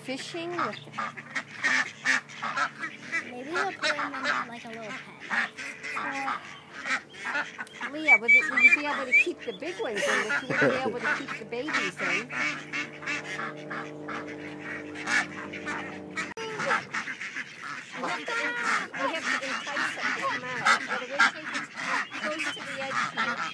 fishing with them. Maybe they'll put them in like a little pen. Leah, would you be able to keep the big ones in, but you wouldn't be able to keep the babies in? We have to entice them to come out. By the way, take it close to the edge here.